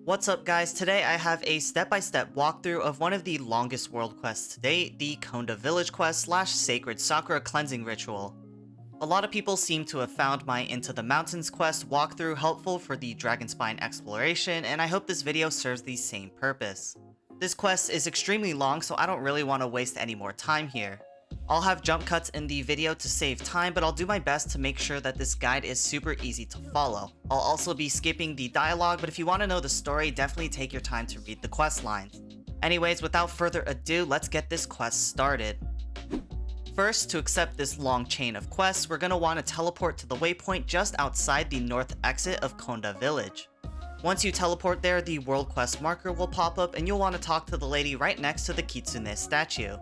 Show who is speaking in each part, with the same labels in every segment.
Speaker 1: What's up guys, today I have a step-by-step walkthrough of one of the longest world quests to date, the Konda Village quest / Sacred Sakura Cleansing Ritual. A lot of people seem to have found my Into the Mountains quest walkthrough helpful for the Dragonspine exploration, and I hope this video serves the same purpose. This quest is extremely long, so I don't really want to waste any more time here. I'll have jump cuts in the video to save time, but I'll do my best to make sure that this guide is super easy to follow. I'll also be skipping the dialogue, but if you want to know the story, definitely take your time to read the quest lines. Anyways, without further ado, let's get this quest started. First, to accept this long chain of quests, we're going to want to teleport to the waypoint just outside the north exit of Konda Village. Once you teleport there, the world quest marker will pop up and you'll want to talk to the lady right next to the Kitsune statue.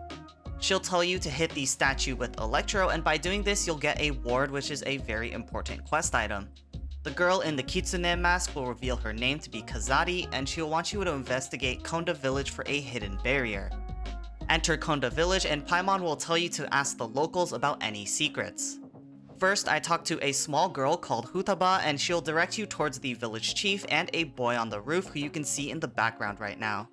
Speaker 1: She'll tell you to hit the statue with Electro, and by doing this you'll get a ward, which is a very important quest item. The girl in the Kitsune mask will reveal her name to be Kazari, and she'll want you to investigate Konda Village for a hidden barrier. Enter Konda Village and Paimon will tell you to ask the locals about any secrets. First, I talked to a small girl called Hutaba, and she'll direct you towards the village chief and a boy on the roof who you can see in the background right now.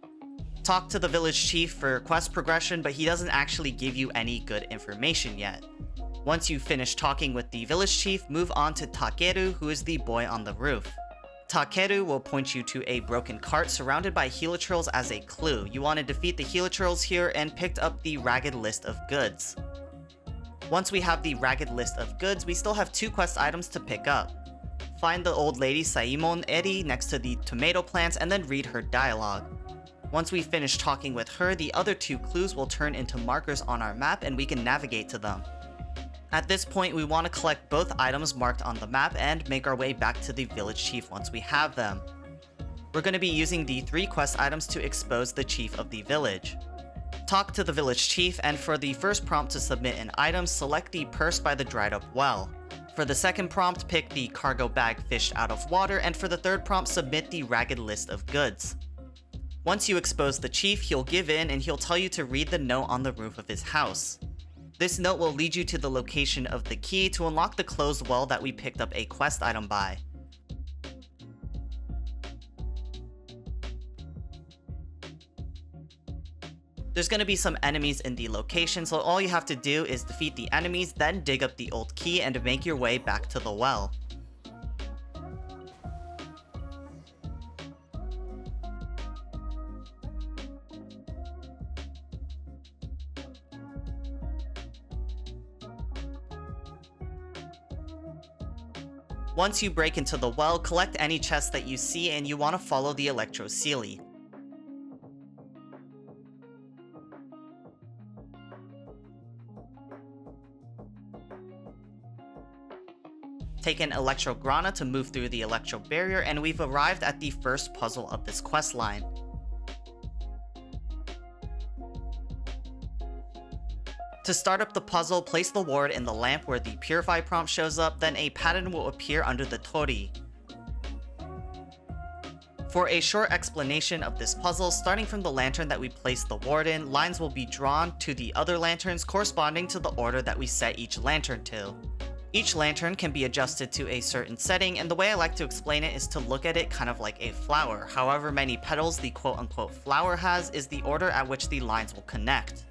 Speaker 1: Talk to the village chief for quest progression, but he doesn't actually give you any good information yet. Once you finish talking with the village chief, move on to Takeru, who is the boy on the roof. Takeru will point you to a broken cart surrounded by Helitrills as a clue. You want to defeat the Helitrills here and picked up the ragged list of goods. Once we have the ragged list of goods, we still have two quest items to pick up. Find the old lady Saimon Eri next to the tomato plants and then read her dialogue. Once we finish talking with her, the other two clues will turn into markers on our map and we can navigate to them. At this point, we want to collect both items marked on the map and make our way back to the village chief once we have them. We're going to be using the 3 quest items to expose the chief of the village. Talk to the village chief, and for the first prompt to submit an item, select the purse by the dried up well. For the second prompt, pick the cargo bag fished out of water, and for the third prompt, submit the ragged list of goods. Once you expose the chief, he'll give in and he'll tell you to read the note on the roof of his house. This note will lead you to the location of the key to unlock the closed well that we picked up a quest item by. There's going to be some enemies in the location, so all you have to do is defeat the enemies, then dig up the old key and make your way back to the well. Once you break into the well, collect any chests that you see and you want to follow the Electro Sealy. Take an Electro Grana to move through the Electro Barrier, and we've arrived at the first puzzle of this quest line. To start up the puzzle, place the ward in the lamp where the Purify prompt shows up, then a pattern will appear under the Tori. For a short explanation of this puzzle, starting from the lantern that we placed the ward in, lines will be drawn to the other lanterns corresponding to the order that we set each lantern to. Each lantern can be adjusted to a certain setting, and the way I like to explain it is to look at it kind of like a flower. However many petals the quote-unquote flower has is the order at which the lines will connect.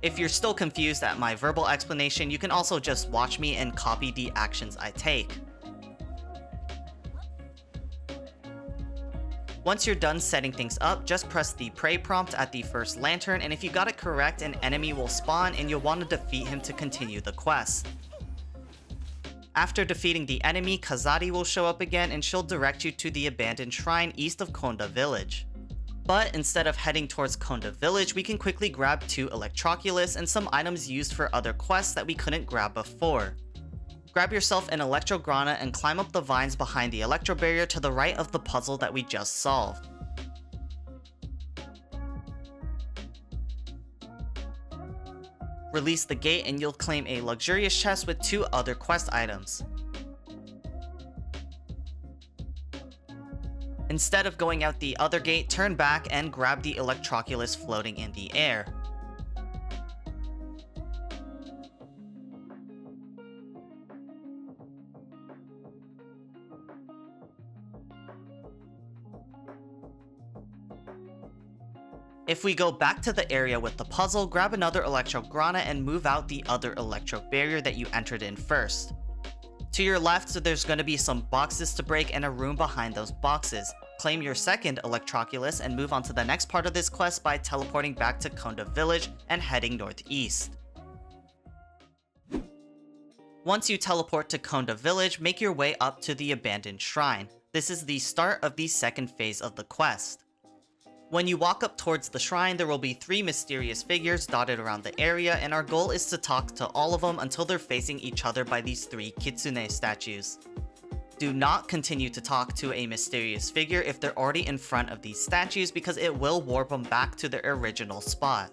Speaker 1: If you're still confused at my verbal explanation, you can also just watch me and copy the actions I take. Once you're done setting things up, just press the pray prompt at the first lantern, and if you got it correct, an enemy will spawn and you'll want to defeat him to continue the quest. After defeating the enemy, Kazari will show up again and she'll direct you to the abandoned shrine east of Konda Village. But instead of heading towards Konda Village, we can quickly grab 2 Electroculus and some items used for other quests that we couldn't grab before. Grab yourself an Electro Grana and climb up the vines behind the Electro Barrier to the right of the puzzle that we just solved. Release the gate and you'll claim a luxurious chest with 2 other quest items. Instead of going out the other gate, turn back and grab the Electroculus floating in the air. If we go back to the area with the puzzle, grab another Electro Grana and move out the other Electro Barrier that you entered in first. To your left, so there's going to be some boxes to break and a room behind those boxes. Claim your second Electroculus and move on to the next part of this quest by teleporting back to Konda Village and heading northeast. Once you teleport to Konda Village, make your way up to the abandoned shrine. This is the start of the second phase of the quest. When you walk up towards the shrine, there will be 3 mysterious figures dotted around the area, and our goal is to talk to all of them until they're facing each other by these 3 kitsune statues. Do not continue to talk to a mysterious figure if they're already in front of these statues, because it will warp them back to their original spot.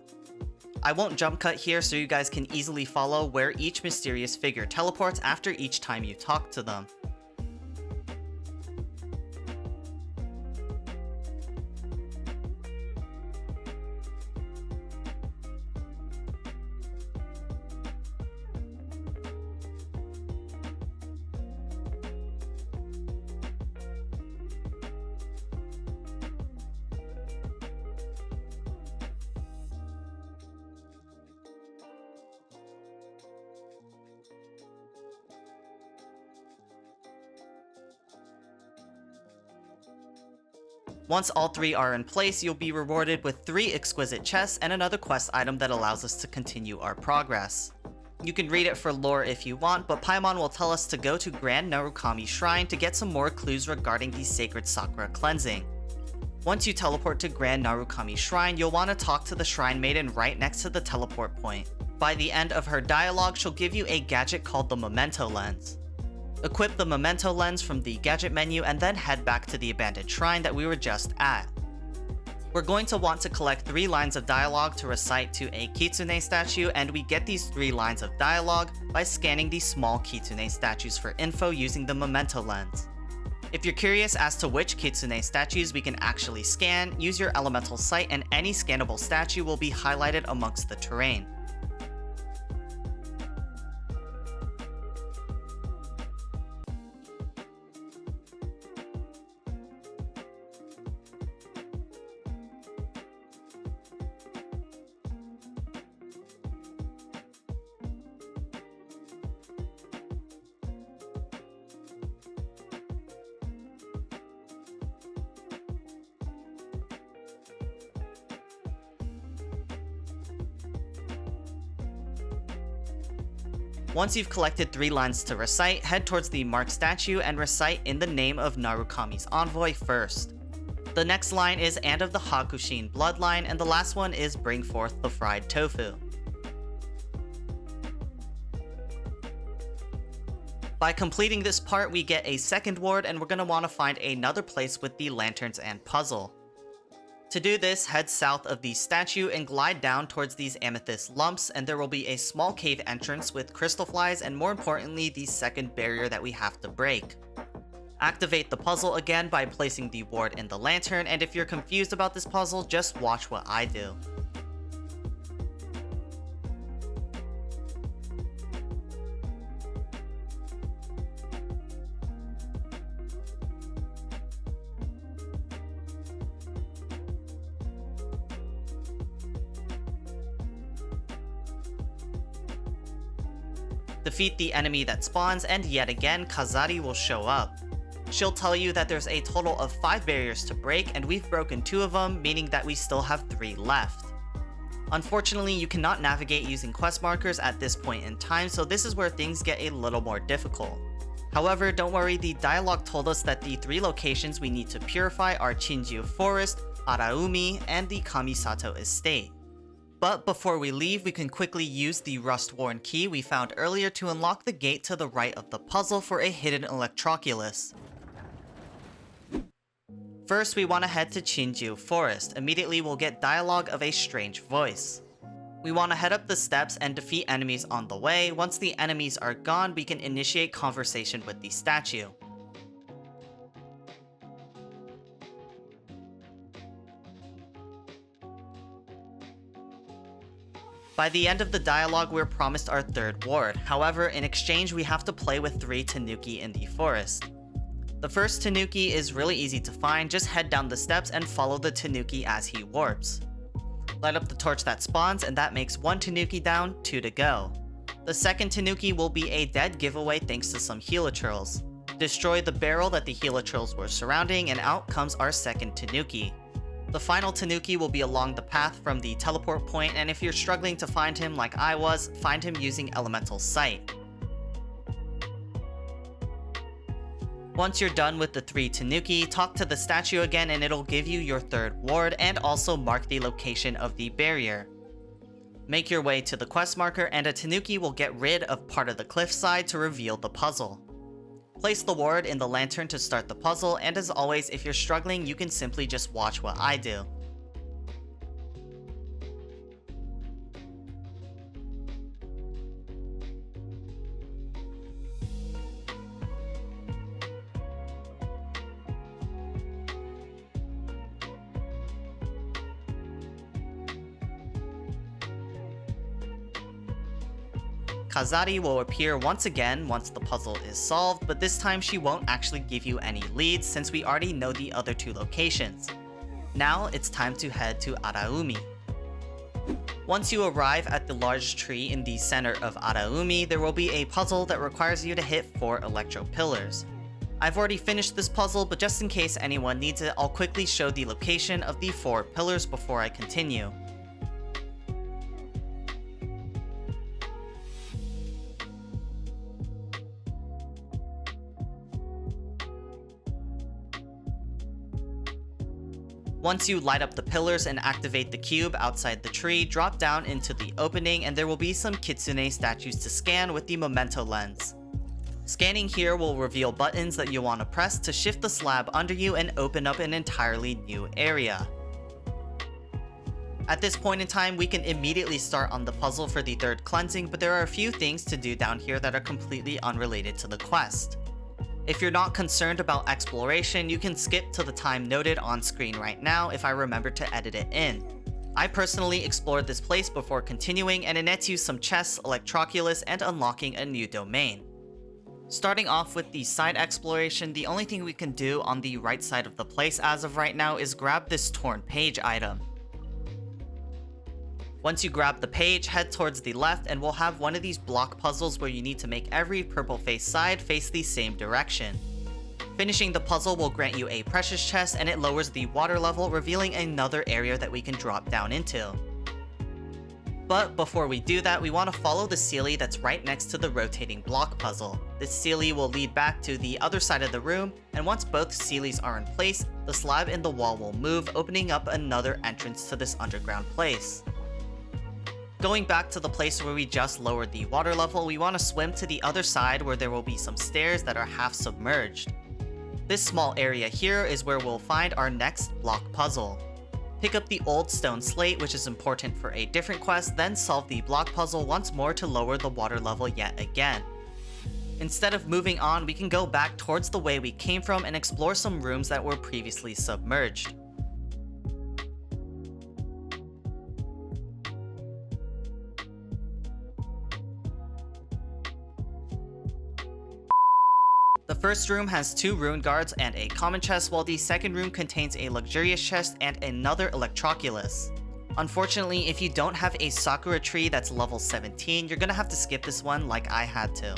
Speaker 1: I won't jump cut here so you guys can easily follow where each mysterious figure teleports after each time you talk to them. Once all 3 are in place, you'll be rewarded with 3 exquisite chests and another quest item that allows us to continue our progress. You can read it for lore if you want, but Paimon will tell us to go to Grand Narukami Shrine to get some more clues regarding the Sacred Sakura Cleansing. Once you teleport to Grand Narukami Shrine, you'll want to talk to the Shrine Maiden right next to the teleport point. By the end of her dialogue, she'll give you a gadget called the Memento Lens. Equip the Memento Lens from the gadget menu and then head back to the abandoned shrine that we were just at. We're going to want to collect 3 lines of dialogue to recite to a kitsune statue, and we get these 3 lines of dialogue by scanning these small kitsune statues for info using the Memento Lens. If you're curious as to which kitsune statues we can actually scan, use your elemental sight and any scannable statue will be highlighted amongst the terrain. Once you've collected 3 lines to recite, head towards the marked statue and recite in the name of Narukami's envoy first. The next line is and of the Hakushin bloodline, and the last one is bring forth the fried tofu. By completing this part, we get a second ward, and we're going to want to find another place with the lanterns and puzzle. To do this, head south of the statue and glide down towards these amethyst lumps, and there will be a small cave entrance with crystal flies and, more importantly, the second barrier that we have to break. Activate the puzzle again by placing the ward in the lantern, and if you're confused about this puzzle, just watch what I do. Defeat the enemy that spawns, and yet again, Kazari will show up. She'll tell you that there's a total of 5 barriers to break, and we've broken 2 of them, meaning that we still have 3 left. Unfortunately, you cannot navigate using quest markers at this point in time, so this is where things get a little more difficult. However, don't worry, the dialogue told us that the 3 locations we need to purify are Chinju Forest, Araumi, and the Kamisato Estate. But before we leave, we can quickly use the rust-worn key we found earlier to unlock the gate to the right of the puzzle for a hidden Electroculus. First, we want to head to Chinju Forest. Immediately, we'll get dialogue of a strange voice. We want to head up the steps and defeat enemies on the way. Once the enemies are gone, we can initiate conversation with the statue. By the end of the dialogue, we're promised our 3rd ward. However, in exchange, we have to play with 3 Tanuki in the forest. The first Tanuki is really easy to find, just head down the steps and follow the Tanuki as he warps. Light up the torch that spawns, and that makes 1 Tanuki down, 2 to go. The second Tanuki will be a dead giveaway thanks to some Helitrils. Destroy the barrel that the Helitrils were surrounding, and out comes our second Tanuki. The final Tanuki will be along the path from the teleport point, and if you're struggling to find him like I was, find him using Elemental Sight. Once you're done with the 3 Tanuki, talk to the statue again and it'll give you your 3rd ward and also mark the location of the barrier. Make your way to the quest marker and a Tanuki will get rid of part of the cliffside to reveal the puzzle. Place the ward in the lantern to start the puzzle, and as always, if you're struggling, you can simply just watch what I do. Kazari will appear once again once the puzzle is solved, but this time she won't actually give you any leads since we already know the other 2 locations. Now it's time to head to Araumi. Once you arrive at the large tree in the center of Araumi, there will be a puzzle that requires you to hit 4 electro pillars. I've already finished this puzzle, but just in case anyone needs it, I'll quickly show the location of the 4 pillars before I continue. Once you light up the pillars and activate the cube outside the tree, drop down into the opening and there will be some kitsune statues to scan with the memento lens. Scanning here will reveal buttons that you want to press to shift the slab under you and open up an entirely new area. At this point in time, we can immediately start on the puzzle for the 3rd cleansing, but there are a few things to do down here that are completely unrelated to the quest. If you're not concerned about exploration, you can skip to the time noted on screen right now if I remember to edit it in. I personally explored this place before continuing, and it nets you some chests, electroculus, and unlocking a new domain. Starting off with the side exploration, the only thing we can do on the right side of the place as of right now is grab this torn page item. Once you grab the page, head towards the left and we'll have one of these block puzzles where you need to make every purple face side face the same direction. Finishing the puzzle will grant you a precious chest and it lowers the water level, revealing another area that we can drop down into. But before we do that, we want to follow the Seelie that's right next to the rotating block puzzle. This Seelie will lead back to the other side of the room, and once both Seelies are in place, the slab in the wall will move, opening up another entrance to this underground place. Going back to the place where we just lowered the water level, we want to swim to the other side where there will be some stairs that are half submerged. This small area here is where we'll find our next block puzzle. Pick up the old stone slate, which is important for a different quest, then solve the block puzzle once more to lower the water level yet again. Instead of moving on, we can go back towards the way we came from and explore some rooms that were previously submerged. The first room has 2 rune guards and a common chest, while the second room contains a luxurious chest and another electroculus. Unfortunately, if you don't have a Sakura tree that's level 17, you're gonna have to skip this one like I had to.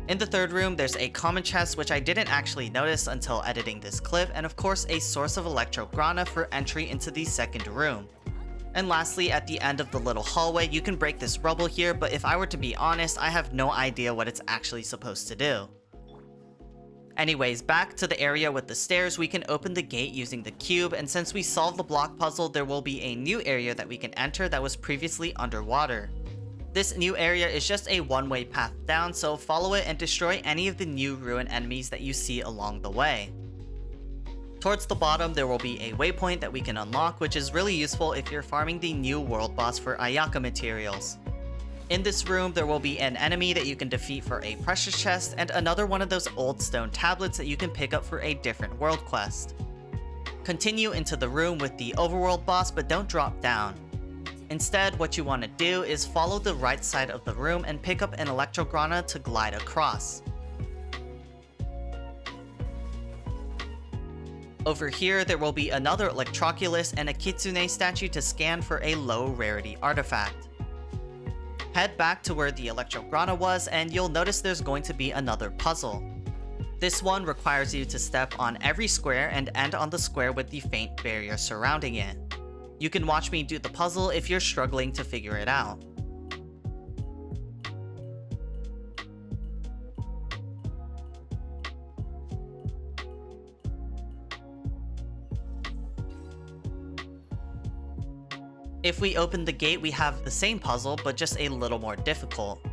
Speaker 1: In the third room, there's a common chest which I didn't actually notice until editing this clip, and of course a source of electrograna for entry into the second room. And lastly, at the end of the little hallway, you can break this rubble here, but if I were to be honest, I have no idea what it's actually supposed to do. Anyways, back to the area with the stairs, we can open the gate using the cube, and since we solved the block puzzle, there will be a new area that we can enter that was previously underwater. This new area is just a one-way path down, so follow it and destroy any of the new ruin enemies that you see along the way. Towards the bottom, there will be a waypoint that we can unlock, which is really useful if you're farming the new world boss for Ayaka materials. In this room, there will be an enemy that you can defeat for a precious chest, and another one of those old stone tablets that you can pick up for a different world quest. Continue into the room with the overworld boss, but don't drop down. Instead, what you want to do is follow the right side of the room and pick up an electrograna to glide across. Over here, there will be another Electroculus and a Kitsune statue to scan for a low rarity artifact. Head back to where the Electrograna was and you'll notice there's going to be another puzzle. This one requires you to step on every square and end on the square with the faint barrier surrounding it. You can watch me do the puzzle if you're struggling to figure it out. If we open the gate, we have the same puzzle, but just a little more difficult.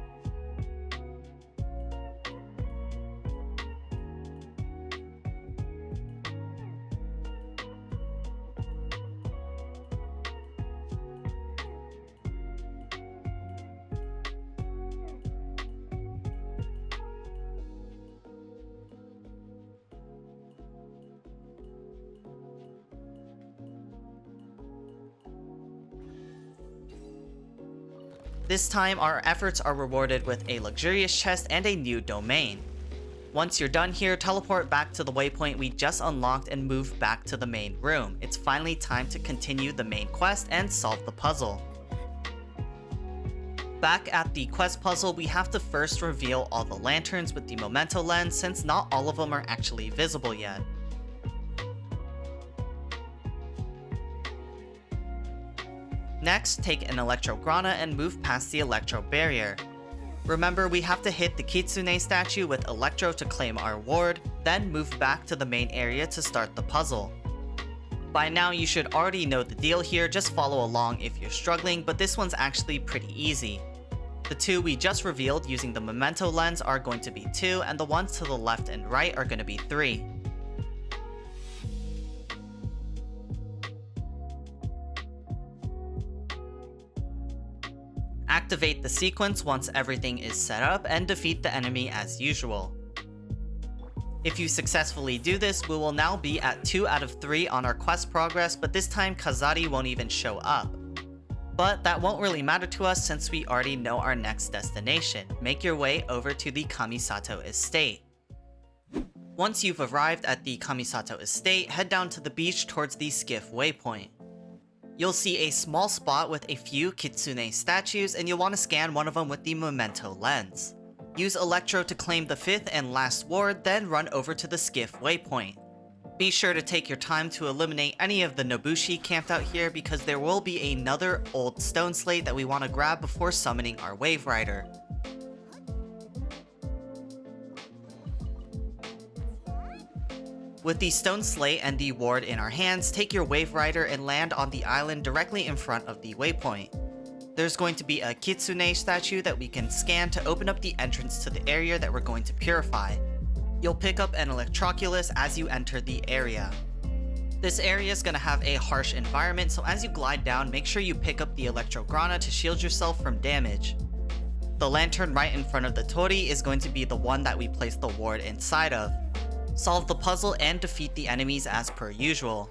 Speaker 1: This time, our efforts are rewarded with a luxurious chest and a new domain. Once you're done here, teleport back to the waypoint we just unlocked and move back to the main room. It's finally time to continue the main quest and solve the puzzle. Back at the quest puzzle, we have to first reveal all the lanterns with the memento lens since not all of them are actually visible yet. Next, take an Electrograna and move past the Electro barrier. Remember, we have to hit the Kitsune statue with Electro to claim our ward, then move back to the main area to start the puzzle. By now you should already know the deal here, just follow along if you're struggling, but this one's actually pretty easy. The two we just revealed using the memento lens are going to be 2, and the ones to the left and right are going to be 3. Activate the sequence once everything is set up and defeat the enemy as usual. If you successfully do this, we will now be at 2 out of 3 on our quest progress, but this time Kazari won't even show up. But that won't really matter to us since we already know our next destination. Make your way over to the Kamisato estate. Once you've arrived at the Kamisato estate, head down to the beach towards the skiff waypoint. You'll see a small spot with a few Kitsune statues and you'll want to scan one of them with the memento lens. Use Electro to claim the 5th and last ward, then run over to the skiff waypoint. Be sure to take your time to eliminate any of the Nobushi camped out here because there will be another old stone slate that we want to grab before summoning our Wave Rider. With the stone slate and the ward in our hands, take your Wave Rider and land on the island directly in front of the waypoint. There's going to be a Kitsune statue that we can scan to open up the entrance to the area that we're going to purify. You'll pick up an Electroculus as you enter the area. This area is going to have a harsh environment, so as you glide down, make sure you pick up the Electrograna to shield yourself from damage. The lantern right in front of the Tori is going to be the one that we place the ward inside of. Solve the puzzle and defeat the enemies as per usual.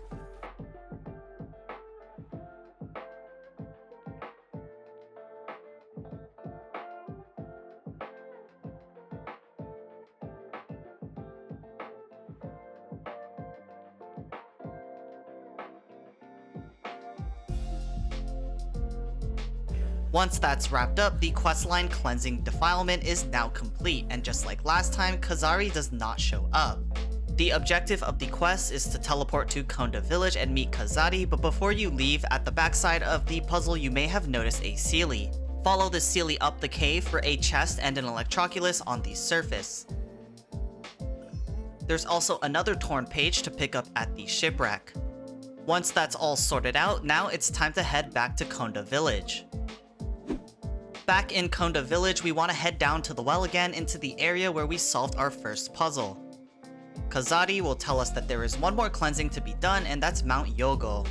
Speaker 1: Once that's wrapped up, the questline Cleansing Defilement is now complete, and just like last time, Kazari does not show up. The objective of the quest is to teleport to Konda Village and meet Kazari, but before you leave, at the backside of the puzzle you may have noticed a Sealy. Follow the Sealy up the cave for a chest and an Electroculus on the surface. There's also another torn page to pick up at the shipwreck. Once that's all sorted out, now it's time to head back to Konda Village. Back in Konda Village, we want to head down to the well again into the area where we solved our first puzzle. Kazari will tell us that there is one more cleansing to be done, and that's Mount Yougou.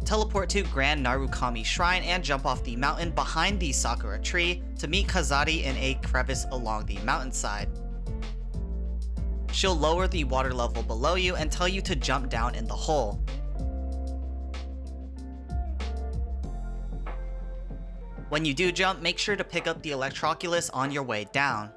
Speaker 1: Teleport to Grand Narukami Shrine and jump off the mountain behind the Sakura tree to meet Kazari in a crevice along the mountainside. She'll lower the water level below you and tell you to jump down in the hole. When you do jump, make sure to pick up the Electroculus on your way down.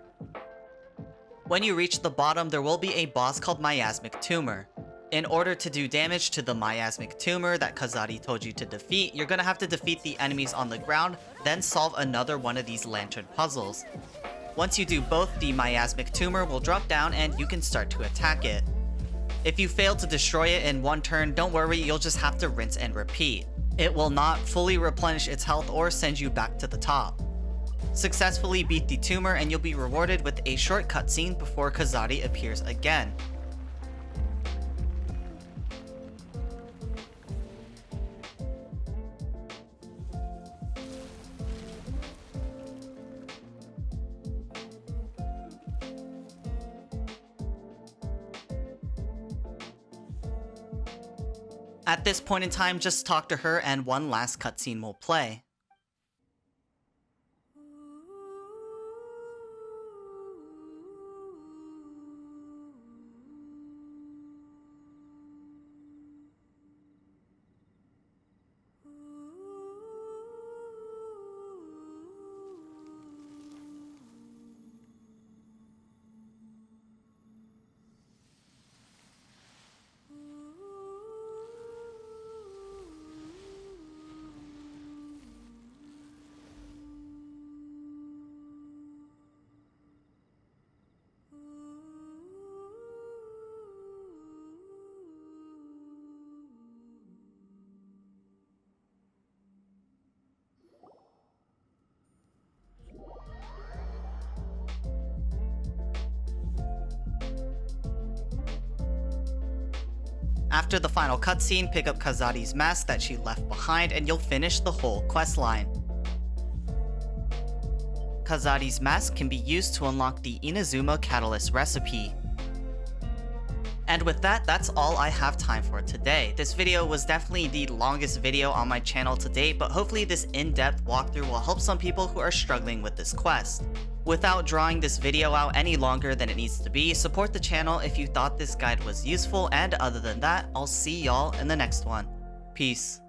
Speaker 1: When you reach the bottom, there will be a boss called Miasmic Tumor. In order to do damage to the miasmic tumor that Kazari told you to defeat, you're gonna have to defeat the enemies on the ground, then solve another one of these lantern puzzles. Once you do both, the miasmic tumor will drop down and you can start to attack it. If you fail to destroy it in one turn, don't worry, you'll just have to rinse and repeat. It will not fully replenish its health or send you back to the top. Successfully beat the tumor and you'll be rewarded with a short cutscene before Kazari appears again. At this point in time, just talk to her and one last cutscene will play. After the final cutscene, pick up Kazari's mask that she left behind and you'll finish the whole questline. Kazari's mask can be used to unlock the Inazuma Catalyst recipe. And with that, that's all I have time for today. This video was definitely the longest video on my channel to date, but hopefully this in-depth walkthrough will help some people who are struggling with this quest. Without drawing this video out any longer than it needs to be, support the channel if you thought this guide was useful, and other than that, I'll see y'all in the next one. Peace.